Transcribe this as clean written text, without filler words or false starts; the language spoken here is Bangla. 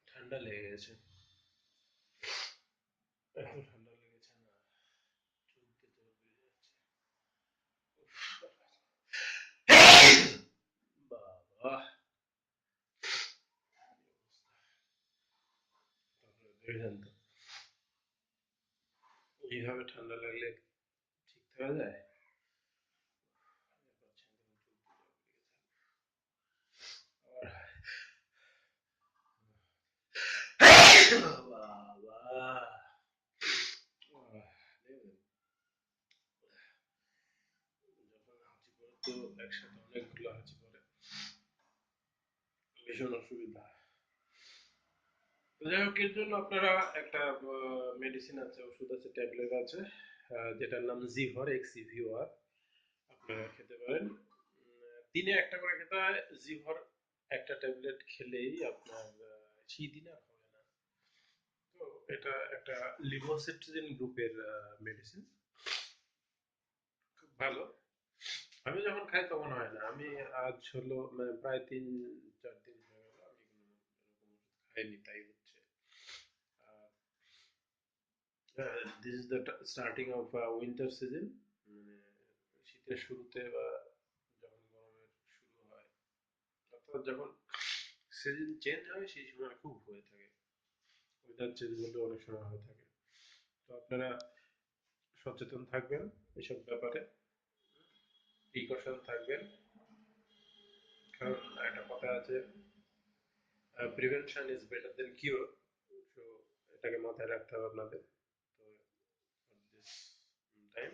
ঠান্ডা লেগে গেছে, এত ঠান্ডা লেগেছে না, চোখ দিয়ে জল বেরিয়ে যাচ্ছে। বাবা, দেখেছেন তো, এইভাবে ঠান্ডা লাগলে ঠিক থাকা যায়? বাবা, যখন হাঁচি পড়ে তো একসাথে অনেকগুলো হাঁচি পড়ে, ভীষণ অসুবিধা। তো যাই হোক, এর জন্য আপনারা একটা মেডিসিন আছে, ওষুধ আছে, ট্যাবলেট আছে, যেটার নাম জিভর, এক্সিভিওর, আপনারা খেতে পারেন। দিনে একটা করে খেতে হয়। জিভর একটা ট্যাবলেট খেলেই আপনার সেই দিন আর হবে না। তো এটা একটা লিভোসিট্রিজিন গ্রুপের মেডিসিন, খুব ভালো। আমি যখন খাই তখন হয় না। আমি আজ হলো মানে প্রায় 3-4 দিন হয়ে গেল আমি কোনো এরকম ওষুধ খাইনি, তাই হচ্ছে। This is the starting of winter season, মানে শীতের শুরুতে বা যখন গরমের শুরু হয়, অর্থাৎ যখন সিজন চেঞ্জ হয় সেই সময় খুব হয়ে থাকে। ওয়েদার চেঞ্জ হলে অনেক সময় হয়ে থাকে। তো আপনারা সচেতন থাকবেন এসব ব্যাপারে, প্রিকশন থাকবেন। কারণ একটা কথা আছে, prevention is better than cure. So এটাকে মাথায় রাখতে হবে আপনাদের। তো দিস টাইম